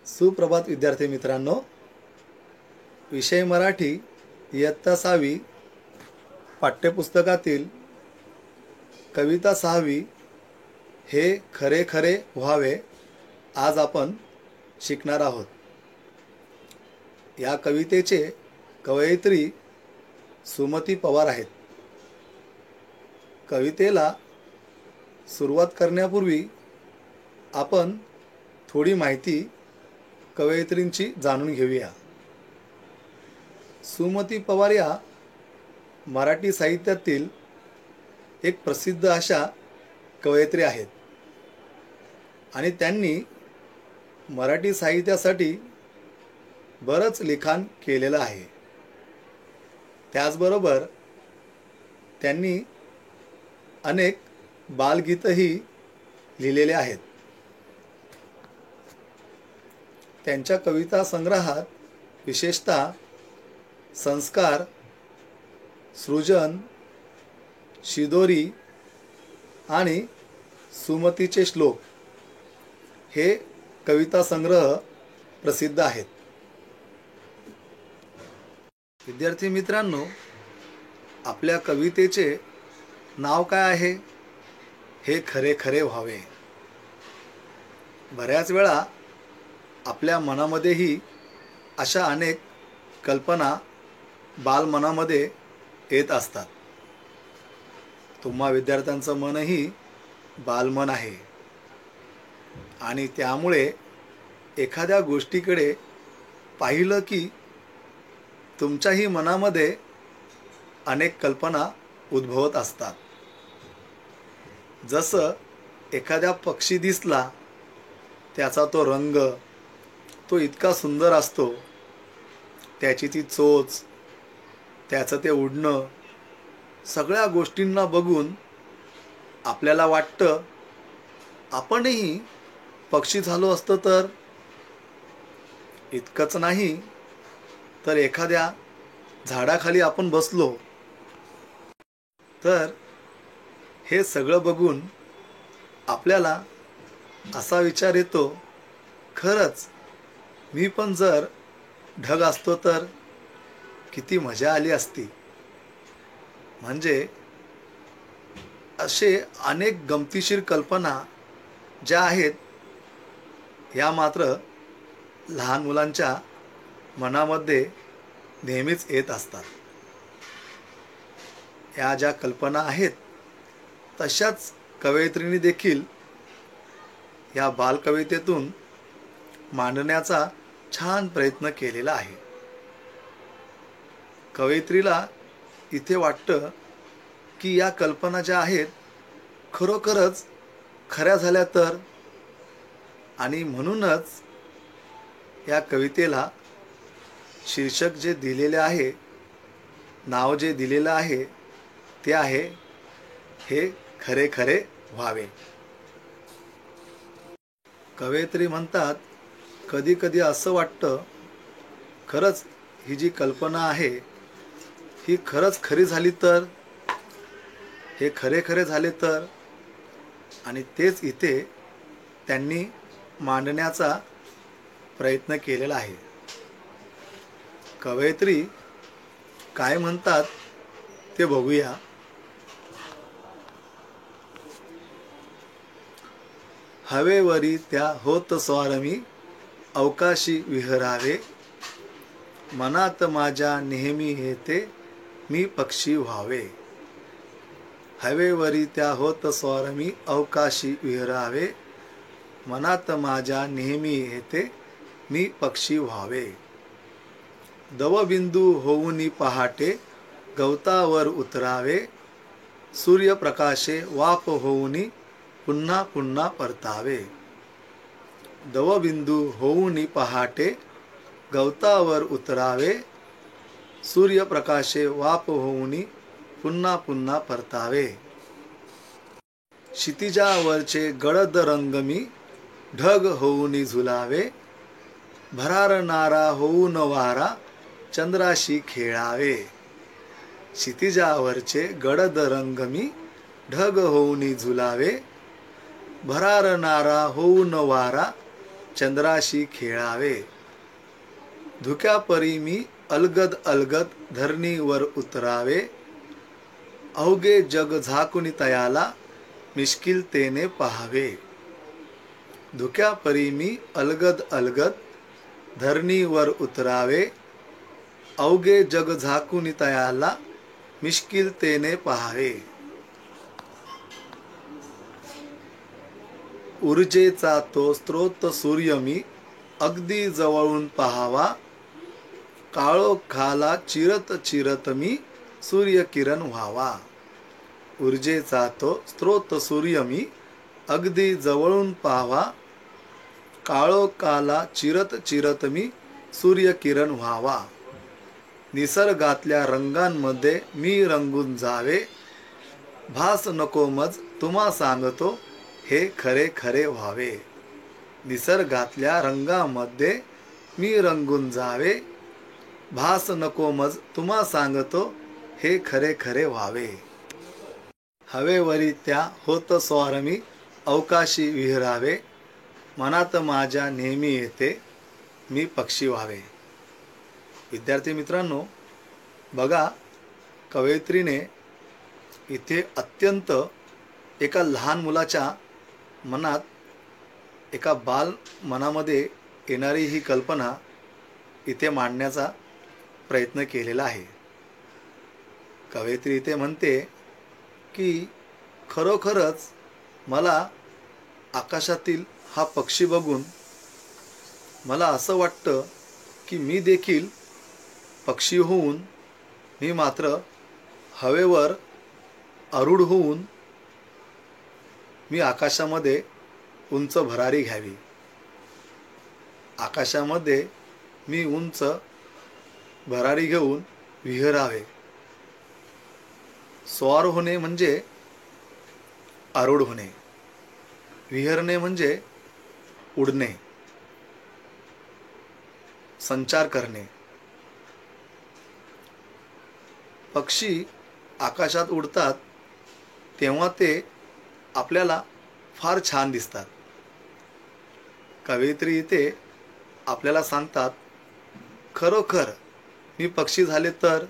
सुप्रभात विद्यार्थी मित्रांनो, विषय मराठी इयत्ता 6वी पाठ्यपुस्तकातील कविता 6वी हे खरे खरे व्हावे आज आपण शिकणार आहोत। या कवितेचे कवयित्री सुमती पवार आहेत। कवितेला सुरुवात करण्यापूर्वी आपण थोडी माहिती कवयित्रींची जाणून घेऊया। सुमती पवार या मराठी साहित्यातील एक प्रसिद्ध अशा कवयित्री आहेत आणि त्यांनी मराठी साहित्यासाठी बरंच लिखाण केलेलं आहे। त्याचबरोबर त्यांनी अनेक बालगीतही लिहिलेले आहेत। त्यांच्या कविता संग्रहात विशेषतः संस्कार, सृजन, शिदोरी आणि सुमतीचे श्लोक हे कविता संग्रह प्रसिद्ध आहेत। विद्यार्थी मित्रांनो, आपल्या कवितेचे नाव काय आहे? हे खरे खरे व्हावे। बऱ्याच वेळा आपल्या मनामध्येही अशा अनेक कल्पना बालमनामध्ये येत असतात। तुम्हा विद्यार्थ्यांचं मनही बालमन आहे आणि त्यामुळे एखाद्या गोष्टीकडे पाहिलं की तुमच्याही मनामध्ये अनेक कल्पना उद्भवत असतात। जसं एखाद्या पक्षी दिसला, त्याचा तो रंग तो इतका सुंदर असतो, त्याची ती चोच, त्याचं ते उडणं, सगळ्या गोष्टींना बघून आपल्याला वाटतं आपणही पक्षी झालो असतो तर। इतकंच नाही तर एखाद्या झाडाखाली आपण बसलो तर हे सगळं बघून आपल्याला असा विचार येतो, खरंच मी पण जर ढग असतो तर किती मजा आली असती। म्हणजे असे अनेक गमतीशीर कल्पना ज्या आहेत या मात्र लहान मुलांच्या मनामध्ये नेहमीच येत असतात। या ज्या कल्पना आहेत तशाच कवयित्रींनी देखील या बालकवितेतून मांडण्याचा छान प्रयत्न केलेला आहे। कवयित्रीला इथे वाटतं की या कल्पना ज्या आहेत खरोखरच खऱ्या झाल्या तर, आणि म्हणूनच या कवितेला शीर्षक जे दिलेले आहे, नाव जे दिलेलं आहे ते आहे हे खरे खरे व्हावे। कवयित्री म्हणतात, कधी कधी असं वाटतं खरंच ही जी कल्पना आहे ही खरंच खरी झाली तर, हे खरे खरे झाले तर, आणि तेच इथे त्यांनी मांडण्याचा प्रयत्न केलेला आहे। कवयित्री काय म्हणतात ते बघूया। हवेवरी त्या होत स्वारमी अवकाशी विहरावे, मनात माझ्या नेहमी येते मी पक्षी व्हावे। हवेवरी त्या होत स्वारमी अवकाशी विहरावे, मनात माझ्या नेहमी येते मी पक्षी व्हावे। दवबिंदू होऊनी पहाटे गवतावर उतरावे, सूर्यप्रकाशे वाफ होऊनी पुन्हा पुन्हा परतावे। दवबिंदू होऊनी पहाटे गवतावर उतरावे, सूर्यप्रकाशे वाफ होऊनी पुन्हा पुन्हा परतावे। क्षितिजावरचे गडद रंग मी ढग होऊनी झुलावे, भरारणारा होऊन वारा चंद्राशी खेळावे। क्षितिजावरचे गडद रंग मी ढग होऊनी झुलावे, भरारणारा होऊन वारा चंद्राशी खेळावे. धुक्या परी मी अलगद अलगद धरणीवर उतरावे. अवघे जग झाकून तयाला मिश्किलतेने पहावे. धुक्या परी मी अलगद अलगद धरणीवर उतरावे. अवघे जग झाकून तयाला मिश्किलतेने पहावे. ऊर्जेचा तो स्रोत सूर्य मी अगदी जवळून पहावा. काळोखाला चिरत चिरत मी सूर्यकिरण व्हावा. ऊर्जेचा तो स्रोत सूर्य मी अगदी जवळून पाहावा. काळोखाला चिरत चिरत मी सूर्यकिरण व्हावा. निसर्गातल्या रंगांमध्ये मी रंगून जावे. भास नको मज तुम्हा सांगतो हे खरे खरे व्हावे. निसर्गातल्या रंगामध्ये मी रंगून जावे. भास नको मज तुम्हा सांगतो हे खरे खरे व्हावे. हवेवरी त्या होत स्वार मी अवकाशी विहरावे. मनात माझ्या नेहमी येते मी पक्षी व्हावे. विद्यार्थी मित्रांनो, बघा, कवयित्रीने इथे अत्यंत एका लहान मुलाच्या मनात, एका बाल मनामध्ये येणारी ही कल्पना इथे मांडण्याचा प्रयत्न केलेला आहे. कवयित्री इथे म्हणते की खरोखरच मला आकाशातील हा पक्षी बघून मला असं वाटतं की मी देखील पक्षी होऊन, मी मात्र हवेवर आरूढ होऊन मी आकाशामध्ये उंच भरारी घ्यावी. आकाशामध्ये मी उंच भरारी घेऊन विहरावे. स्वार होणे म्हणजे आरूढ होणे, विहरणे म्हणजे उडणे, संचार करणे. पक्षी आकाशात उडतात तेव्हा ते आपल्याला फार छान दिसतात. कवयित्री इथे आपल्याला सांगतात, खरोखर मी पक्षी झाले तर.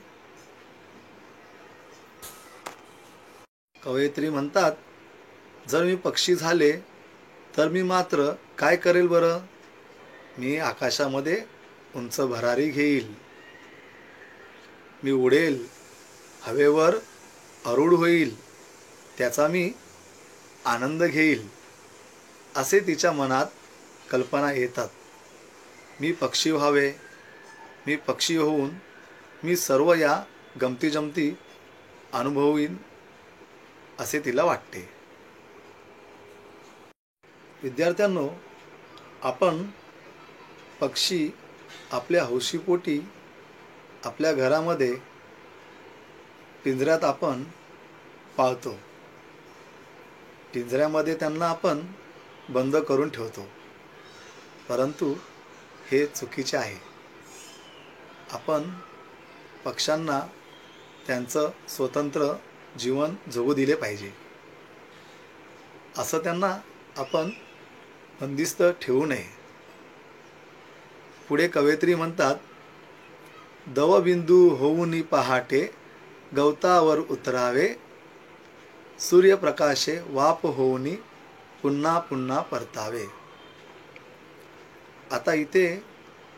कवयित्री म्हणतात, जर मी पक्षी झाले तर मी मात्र काय करेल बरं? मी आकाशामध्ये उंच भरारी घेईल, मी उडेल, हवेवर आरूढ होईल, त्याचा मी आनंद घेईल, असे तिच्या मनात कल्पना येतात. मी पक्षी व्हावे, मी पक्षी होऊन मी सर्व या गमतीजमती अनुभवीन असे तिला वाटते. विद्यार्थ्यांनो, आपण पक्षी आपल्या हौशीपोटी आपल्या घरामध्ये पिंजऱ्यात आपण पाळतो. पिंजऱ्यामध्ये त्यांना आपण बंद करून ठेवतो, परंतु हे चुकीचे आहे. आपण पक्ष्यांना त्यांचं स्वतंत्र जीवन जगू दिले पाहिजे. असं त्यांना आपण बंदिस्त ठेवू नये. पुढे कवयित्री म्हणतात, दवबिंदू होऊनी पहाटे गवतावर उतरावे. सूर्यप्रकाशे वाप होऊनी पुन्हा पुन्हा परतावे. आता इथे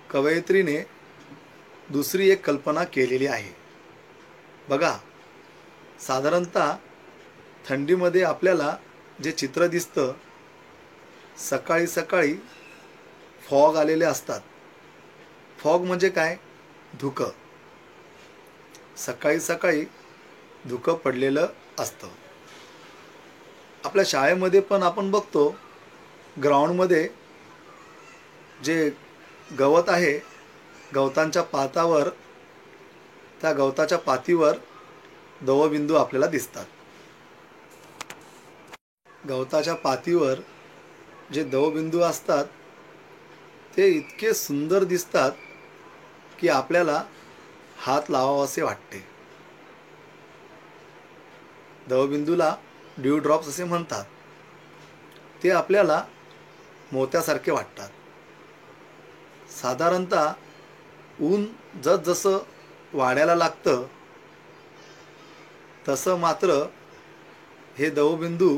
कवयित्रीने दुसरी एक कल्पना केलेली आहे. बघा, साधारणतः थंडीमध्ये आपल्याला जे चित्र दिसतं, सकाळी सकाळी फॉग आलेले असतात. फॉग म्हणजे काय? धुकं. सकाळी सकाळी धुकं पडलेलं असतं. आपल्या शाळेमध्ये पण आपण बघतो, ग्राउंडमध्ये जे गवत आहे, गवतांच्या पातावर, त्या गवताच्या पातीवर दवबिंदू आपल्याला दिसतात. गवताच्या पातीवर जे दवबिंदू असतात ते इतके सुंदर दिसतात की आपल्याला हात लावावासे वाटते. दवबिंदूला ड्यू ड्रॉप्स असे म्हणतात. ते आपल्याला मोत्यासारखे वाटतात. साधारणतः ऊन जसजसं वाढायला लागतं तसं मात्र हे दवबिंदू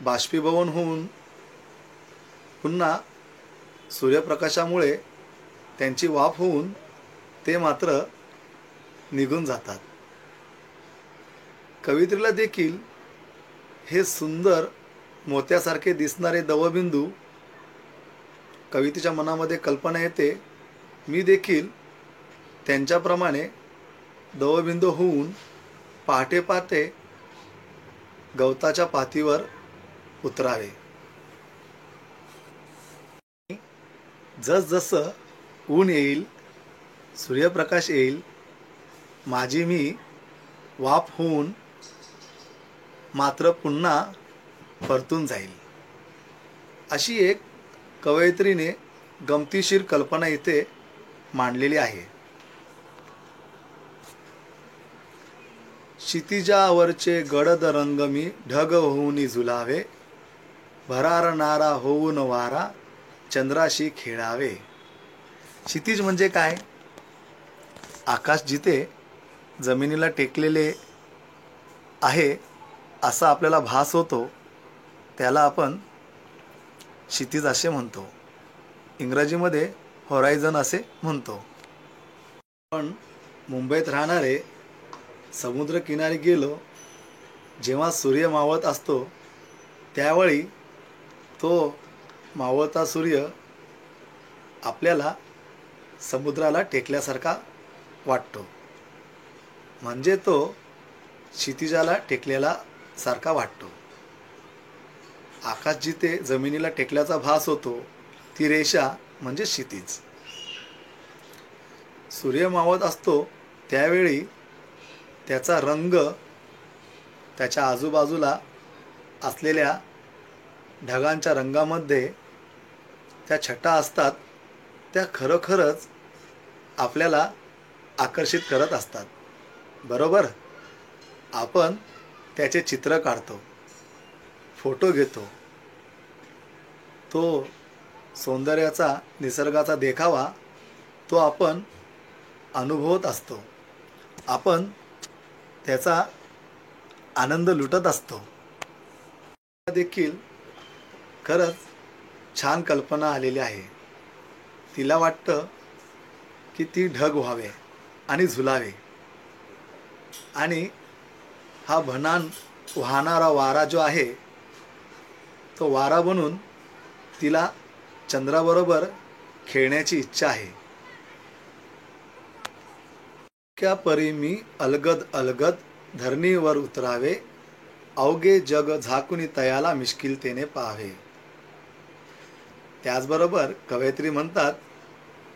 बाष्पीभवन होऊन पुन्हा सूर्यप्रकाशामुळे त्यांची वाफ होऊन ते मात्र निघून जातात. कवयित्रीला देखील हे सुंदर मोत्यासारखे दिसणारे दवबिंदू कवितेच्या मनामध्ये कल्पना येते, मी देखील त्यांच्याप्रमाणे दवबिंदू होऊन पहाटे पहाटे गवताच्या पातीवर उतरावे. जसजसं ऊन येईल, सूर्यप्रकाश येईल, माझी मी वाफ होऊन मात्र पुन्हा परतून जाईल. अशी एक कवयित्रीने गमतीशीर कल्पना इथे मांडलेली आहे. क्षितिजावरचे गडद रंग मी ढग होऊन झुलावे, भरारणारा होऊन वारा चंद्राशी खेळावे. क्षितिज म्हणजे काय? आकाश जिथे जमिनीला टेकलेले आहे असा आपल्याला भास होतो त्याला आपण क्षितिज असे म्हणतो. इंग्रजीमध्ये होरायझन असे म्हणतो. पण मुंबईत राहणारे समुद्रकिनारी गेलो, जेव्हा सूर्य मावळत असतो त्यावेळी तो मावळता सूर्य आपल्याला समुद्राला टेकल्यासारखा वाटतो. म्हणजे तो क्षितिजाला टेकलेला सारखा वाटतो. आकाश जिथे जमिनीला टेकल्याचा भास होतो ती रेषा म्हणजे क्षितिज. सूर्य मावळत असतो त्यावेळी त्याचा रंग त्याच्या आजूबाजूला असलेल्या ढगांच्या रंगामध्ये त्या छटा असतात, त्या खरोखरच आपल्याला आकर्षित करत असतात. बरोबर? आपण त्याचे चित्र काढतो, फोटो घेतो. तो सौंदर्याचा, निसर्गाचा देखावा तो आपण अनुभवत असतो. आपण त्याचा आनंद लुटत असतो. देखील खरंच छान कल्पना आलेली आहे. तिला वाटतं की ती ढग व्हावे आणि झुलावे आणि हा भनान वाहणारा वारा जो आहे तो वारा बनून तिला चंद्राबरोबर खेळण्याची इच्छा आहे. क्या परी मी अलगद अलगद धरणीवर उतरावे, अवघे जग झाकुनी तयाला मिश्किलतेने पाहावे. त्याचबरोबर कवयित्री म्हणतात,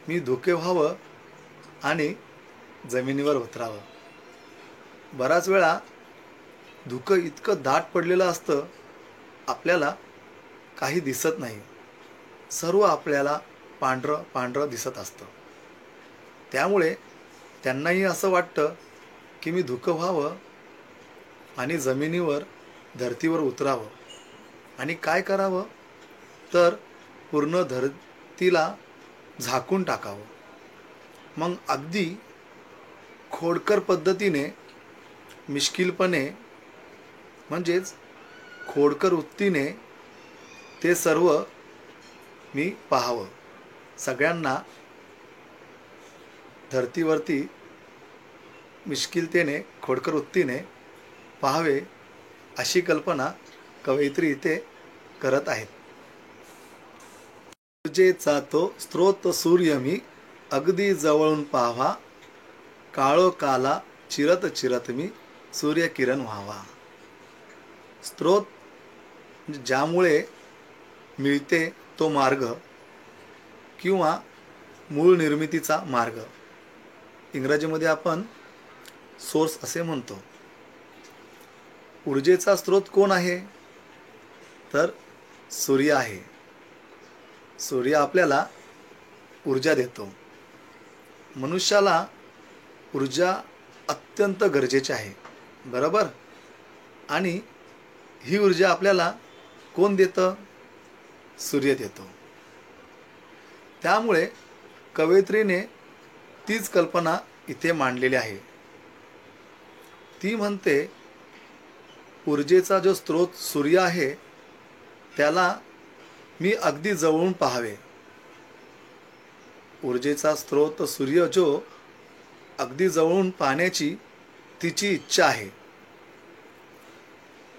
मी धुके व्हावं आणि जमिनीवर उतरावं. बराच वेळा धुकं इतकं दाट पडलेलं असतं आपल्याला काही दिसत नाही. सर्व आपल्याला पांढरं पांढरं दिसत असतं. त्यामुळे त्यांनाही असं वाटतं की मी धुकं व्हावं आणि जमिनीवर धरतीवर उतरावं आणि काय करावं तर पूर्ण धरतीला झाकून टाकावं. मग अगदी खोडकर पद्धतीने, मिश्किलपणे म्हणजेच खोडकर वृत्तीने ते सर्व मी पाहावं. सगळ्यांना धरतीवरती मिश्किलतेने, खोडकर वृत्तीने पाहावे अशी कल्पना कवयित्री इथे करत आहेत. ऊर्जेचा तो स्रोत सूर्य मी अगदी जवळून पाहावा, काळोखाला चिरत चिरत मी सूर्यकिरण व्हावा. स्रोत ज्यामुळे मिळते तो मार्ग किंवा मूळ निर्मितीचा मार्ग, इंग्रजीमध्ये आपण सोर्स असे म्हणतो. ऊर्जेचा स्रोत कोण आहे तर सूर्य आहे. सूर्य आपल्याला ऊर्जा देतो. मनुष्याला ऊर्जा अत्यंत गरजेची आहे. बरोबर? आणि ही ऊर्जा आपल्याला कोण देतं? सूर्य देतो. त्यामुळे कवयित्रीने तीच कल्पना इथे मांडलेली आहे. ती म्हणते, ऊर्जेचा जो स्रोत सूर्य आहे त्याला मी अगदी जवळून पाहावे. ऊर्जेचा स्रोत सूर्य जो अगदी जवळून पाहण्याची तिची इच्छा आहे.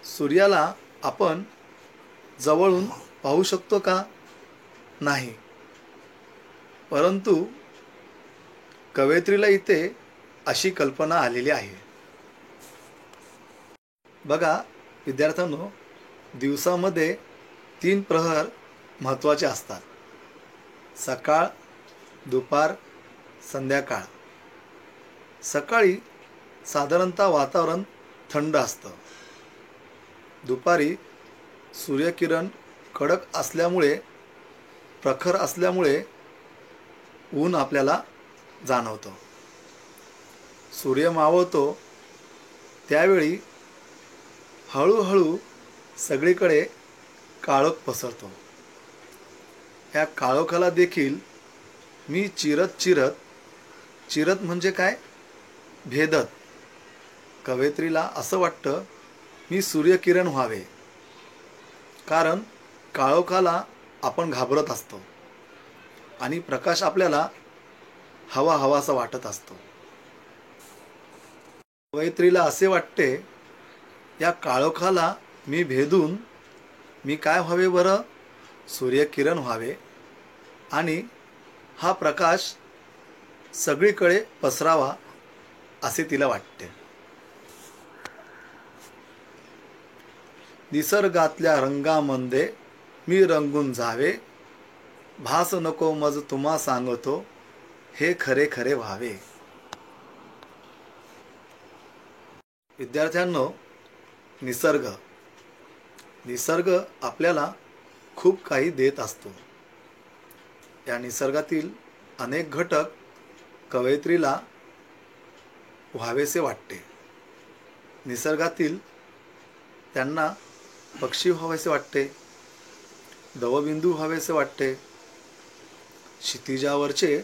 सूर्याला आपण जवळून पाहू शकतो का? नाही. परंतु कवयित्रीला इथे अशी कल्पना आलेली आहे. बघा विद्यार्थ्यांनो, दिवसामध्ये 3 प्रहर महत्त्वाचे असतात. सकाळ, दुपार, संध्याकाळ. सकाळी साधारणतः वातावरण थंड असतं. दुपारी सूर्यकिरण कडक असल्यामुळे, प्रखर असल्यामुळे ऊन आपल्याला जाणवतं. सूर्य मावळतो त्यावेळी हळूहळू सगळीकडे काळोख पसरतो. या काळोखाला देखील मी चिरत म्हणजे काय? भेदत. कवयित्रीला असं वाटतं मी सूर्यकिरण व्हावे, कारण काळोखाला आपण घाबरत असतो आणि प्रकाश आपल्याला हवासा वाटत असतो. कवयित्रीला असे वाटते, या काळोखाला मी भेदून मी काय व्हावे बरं? सूर्यकिरण व्हावे आणि हा प्रकाश सगळीकडे पसरावा असे तिला वाटते. निसर्गातल्या रंगामध्ये मी रंगून जावे, भास नको मज तुम्हा सांगतो, हे खरे खरे व्हावे. विद्यार्थ्यांनो, निसर्ग आपल्याला खूप काही देत असतो. या निसर्गातील अनेक घटक कवयित्रीला व्हावेसे वाटते. निसर्गातील त्यांना पक्षी व्हावेसे वाटते, दवबिंदू व्हावेसे वाटते, क्षितिजावरचे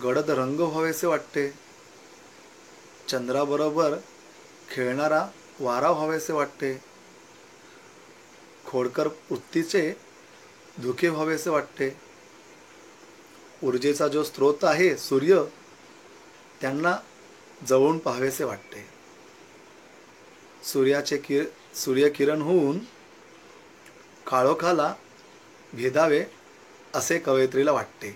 गडद रंग व्हावेसे वाटते, चंद्राबरोबर खेळणारा वारा व्हावेसे वाटते, खोडकर वृत्तीचे धुके व्हावेसे वाटते. ऊर्जेचा जो स्रोत आहे सूर्य, त्यांना जवळून पाहावेसे वाटते. सूर्यकिरण होऊन काळोखाला भेदावे असे कवयित्रीला वाटते.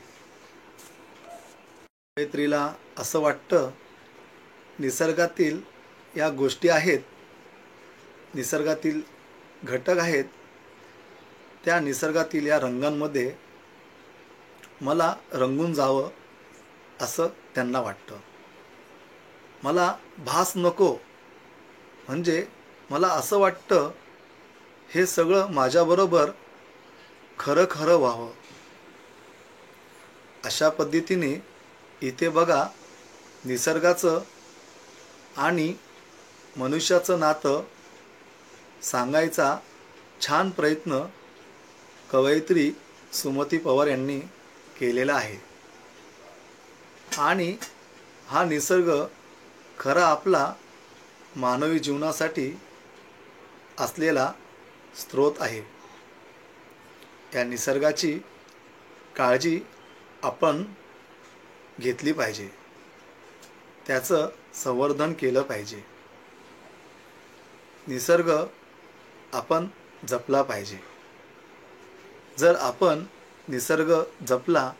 कवयित्रीला असं वाटतं, निसर्गातील या गोष्टी आहेत, निसर्गातील घटक आहेत, त्या निसर्गातील या रंगांमध्ये मला रंगून जावं असं त्यांना वाटतं. मला भास नको, म्हणजे मला असं वाटतं हे सगळं माझ्याबरोबर खरं खरं व्हावं. अशा पद्धतीने इथे बघा, निसर्गाचं आणि मनुष्याचं नातं सांगायचा छान प्रयत्न कवयित्री सुमती पवार यांनी केलेला आहे. आणि हा निसर्ग खरा आपला मानवी जीवनासाठी असलेला स्रोत आहे. या निसर्गाची काळजी आपण घेतली पाहिजे, त्याचं संवर्धन केलं पाहिजे. निसर्ग आपण जपला पाहिजे. जर आपण निसर्ग जपला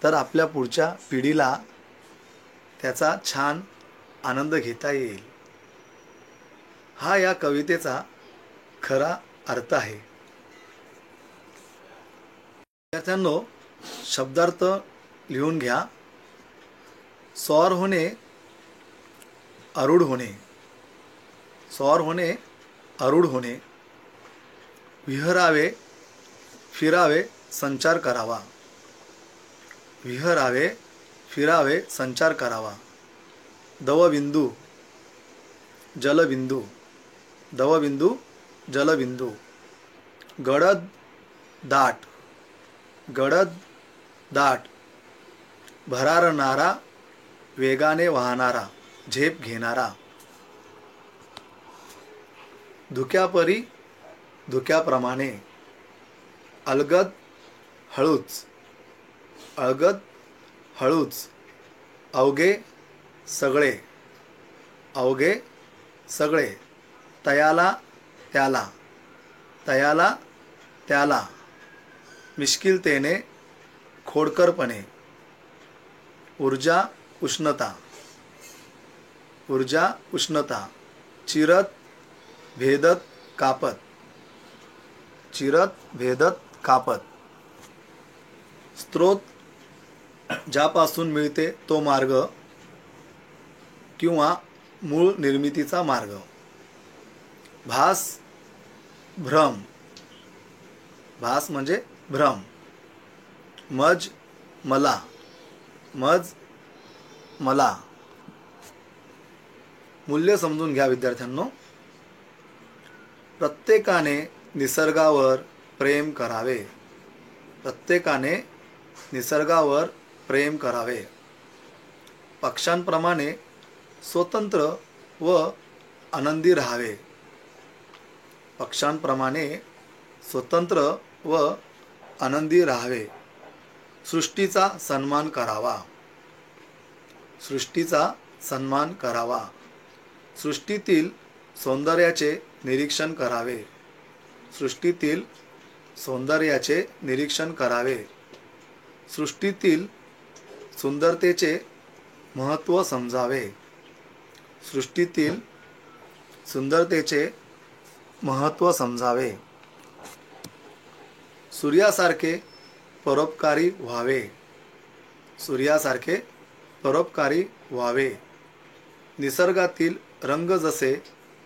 तर आपल्या पुढच्या पिढीला त्याचा छान आनंद घेता येईल. हा या कवितेचा खरा अर्थ आहे. विद्यार्थ्यांनो, शब्दार्थ लिहून घ्या. सौर होणे, अरूढ होणे. सौर होणे, अरूढ होणे. विहरावे, फिरावे, संचार करावा. विहरावे, फिरावे, संचार करावा. दवबिंदू, जलबिंदू. दवबिंदू, जलबिंदू. गडद दाट. गडद दाट, भरारणारा, वेगाने वाहणारा, झेप घेणारा. धुक्यापरी, धुक्याप्रमाणे, अलगद, हळूच, अलगद, हळूच, अवघे, सगळे, अवघे, सगळे, तयाला, त्याला, तयाला, त्याला, मिश्किलतेने, खोडकरपणे, ऊर्जा, उष्णता, ऊर्जा, उष्णता, चिरत, भेदत, कापत, चिरत, भेदत, कापत, स्त्रोत, ज्यापासून मिळते तो मार्ग किंवा मूळ निर्मितीचा मार्ग. भास, भ्रम, भास म्हणजे भ्रम. मज, मला, मज, मला. मूल्य समजून घ्या विद्यार्थ्यांनो. प्रत्येकाने निसर्गावर प्रेम करावे. प्रत्येकाने निसर्गावर प्रेम करावे. पक्ष्यांप्रमाणे स्वतंत्र व आनंदी राहावे. पक्ष्यांप्रमाणे स्वतंत्र व आनंदी राहावे. सृष्टीचा सन्मान करावा. सृष्टीचा सन्मान करावा. सृष्टीतील सौंदर्याचे निरीक्षण करावे. सृष्टीतील सौंदर्याचे निरीक्षण करावे. सृष्टीतील सुंदरतेचे महत्त्व समजावे. सृष्टीतील सुंदरतेचे महत्त्व समजावे. सूर्यासारखे परोपकारी व्हावे. सूर्यासारखे परोपकारी व्हावे. निसर्गातील रंग जसे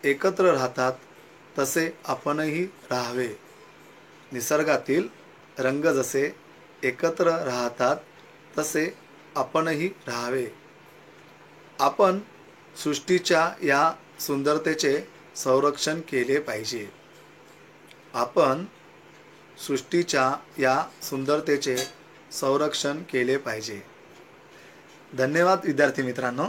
एकत्र राहतात तसे आपणही राहावे. निसर्गातील रंग जसे एकत्र राहतात तसे आपणही राहावे. आपण सृष्टीच्या या सुंदरतेचे संरक्षण केले पाहिजे. आपण सृष्टीच्या या सुंदरतेचे संरक्षण केले पाहिजे. धन्यवाद विद्यार्थी मित्रांनो.